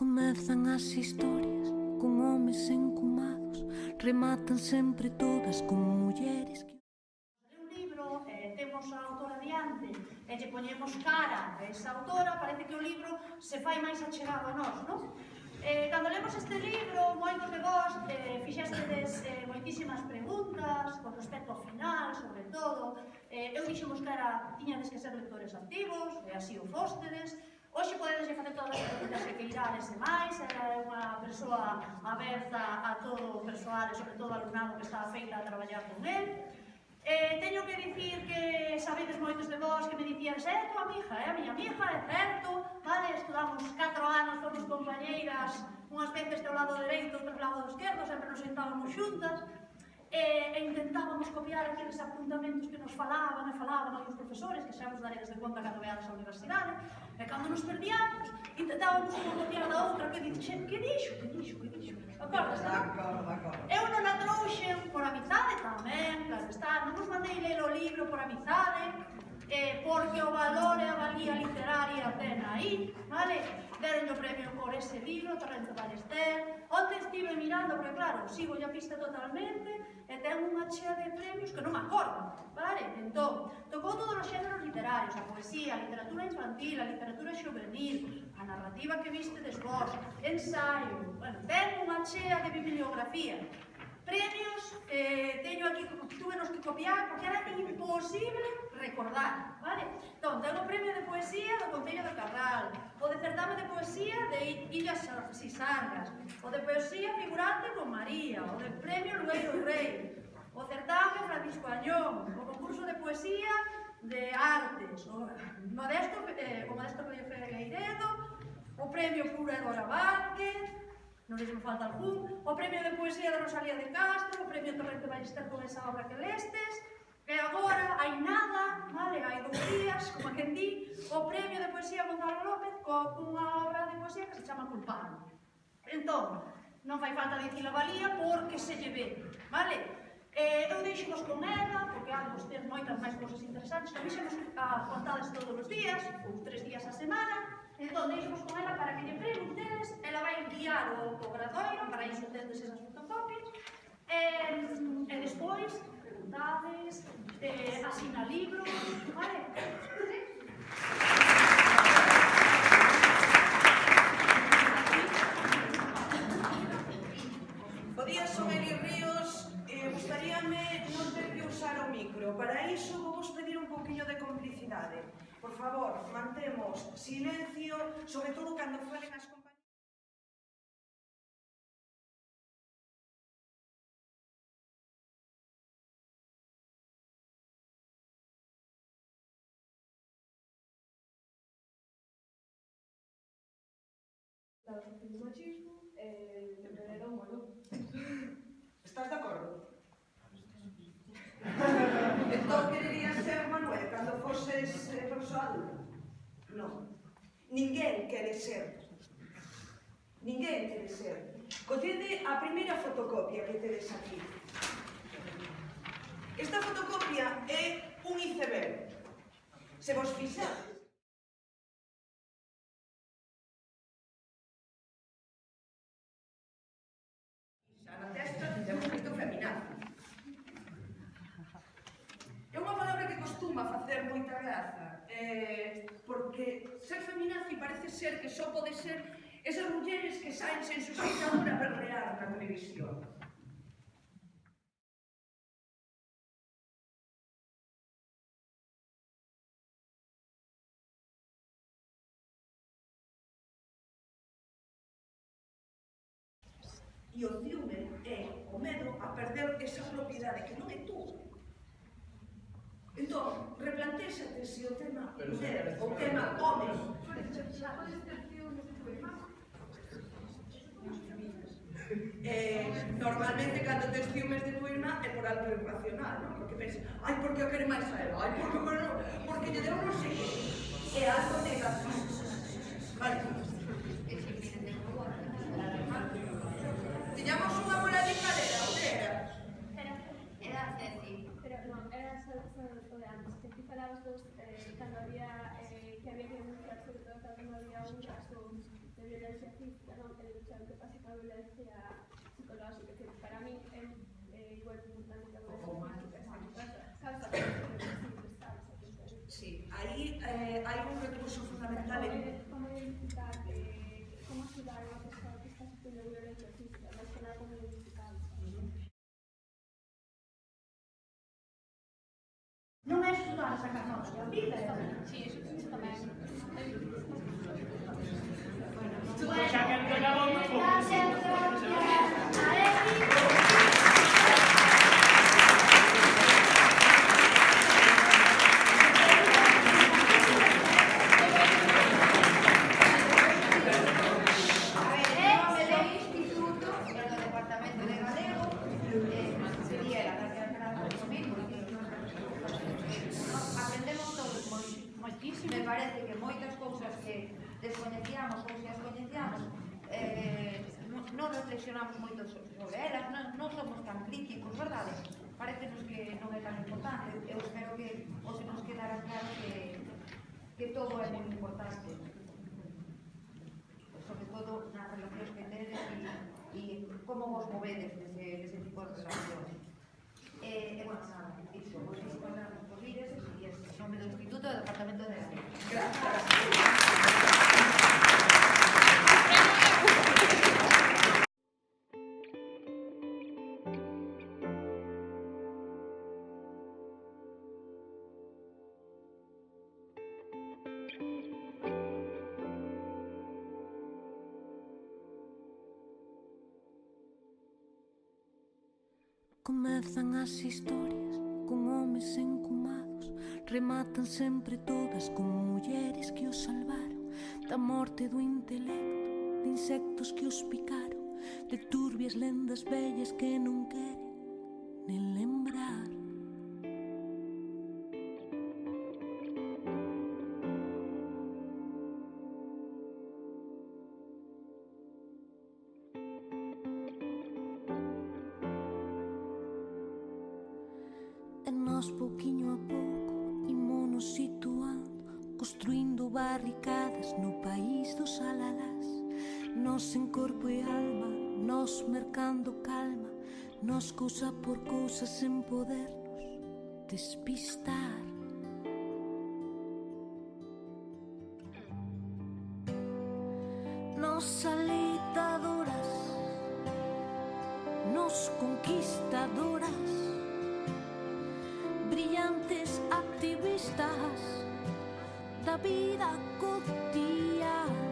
comezan as historias con homes encumados, rematan sempre todas con mulleres que... Un libro, temos a autora diante e lle poñemos cara a esa autora, parece que o libro se fai máis achegado a nós, non? Cando lemos este libro, moitos de vós fixestedes moitísimas preguntas con respecto ao final, sobre todo. Eu dixemos que tiñades que ser lectores activos, e así o fóstedes. Hoxe podedes facer todas as preguntas que queirades e máis. Ela é unha persoa aberta a todo o persoal e sobre todo o alumnado que está feita a traballar con el. Teño que dicir que sabedes moitos de vós que me dicíades é tua amiga, é a miña amiga, é certo, vale, estudamos 4 anos, fomos compañeiras, unhas veces do lado dereito, outras do lado esquerdo, sempre nos sentábamos xuntas, e intentábamos copiar aqueles apuntamentos que nos falaban os profesores, que xa vos daredes de conta cando veades a universidade, e cando nos perdíamos, intentábamos copiar da outra, que dixo? Acordas, non? Eu non a trouxen por amizade tamén, claro está, non vos mandei ler o libro por amizade, porque o valor e a valía literaria ten aí, vale? Deron o premio por ese libro, Torrente Ballester. Onte estive mirando, porque claro, sigo a pista totalmente, e ten unha chea de premios que non me acordo, vale? Entón, tocou todos os xéneros literarios, a poesía, a literatura infantil, a literatura juvenil, a narrativa que vistedes vos, ensaio, bueno, ten unha chea de bibliografía. Premios, teño aquí, tuvenos que copiar porque era imposible recordar, vale? Entón, ten o premio de poesía do Concello de Carral, o de certame de poesía de Illas Sisargas, o de poesía figurante con María, o de premio Lueiro Rei, o certame Francisco Añón, o concurso de poesía de artes, o Modesto Figueiredo, o premio Pura Edora Vázquez, non sei se me falta algún, o premio de poesía de Rosalía de Castro, o premio Torrente Ballester con esa obra que lestes, e agora hai nada, vale, hai 2 días, como a quen di, o premio de poesía Gonzalo López con unha obra de poesía que se chama Culpable. Entón, non fai falta dicir a valía porque se lle ve, vale? Eu deixo-vos con ela, porque vos ten moitas máis cousas interesantes, que a mí xa nos contades todos os días, ou 3 días a semana. Entón, deixo-vos con ela para que lle preguntedes, ela vai enviar o gradoiro, para iso tendes esas fotocopias, e despois preguntades, asina libros, vale? Bo día, son Eli Ríos, gustaríame non ter que usar o micro. Para iso vou pedir un pouquiño de complicidade. Por favor, mantemos silencio, sobre todo cando falen as compañeras. Do machismo era un mono. Estás de acordo? Entón, quererías ser Manuel cando foses profesor adulto? Non. Ninguén quere ser. Ninguén quere ser. Collede a primeira fotocopia que tedes aquí. Esta fotocopia é un iceberg. Se vos fixades, na testa temos visto feminazi. É unha palabra que costuma facer moita graza, porque ser feminazi parece ser que só pode ser esas mulleres que saen sen sujeitadura a berrear na televisión. E o ciúme é o medo a perder esa propiedade que non é túa. Entón, replantéxate se o tema muller, o tema home. Normalmente, cando tes ciúmes de tua irmá, é por algo irracional, non? Porque pensas, ai, porque eu quero máis a ela, ai, porque lle deu non sei. É algo negativo. Vale. Tiñamos unha bola de cadera, onde era? Era Ceci. Pero non, era só o de antes, que ti falabas cando había que denunciar, sobre todo cando había un caso de violencia física, ayudar a una persona que está sufriendo violencia física, más que nada como identificado. Non é estudar a sacar notas, é a vida, é a vida. Sí, eso también. Xa que entregaba un foco. Me parece que moitas cousas que descoñecíamos ou se as coñecíamos non reflexionamos moito sobre elas, non somos tan críticos, verdade? Parecenos que non é tan importante. Eu espero que os nos quedara claro que todo é moi importante, sobre todo nas relacións que tedes e como vos movedes dese tipo de relacións. Bueno, nada, iso, vos disponemos por líderes e en nome do Instituto do Departamento de Lei. Comezan as historias con homes encumados, rematan sempre todas con mulleres que os salvaron da morte do intelecto, de insectos que os picaron, de turbias lendas vellas que non queren nen lembrar. E nós, pouquiño a pouco, ímonos situando, construindo barricadas no país dos alalás. Nós en corpo e alma, nós mercando calma, nós cousa por cousa sen podernos despistar. Nos alitadoras, nos conquistadoras, brillantes activistas da vida cotidiana.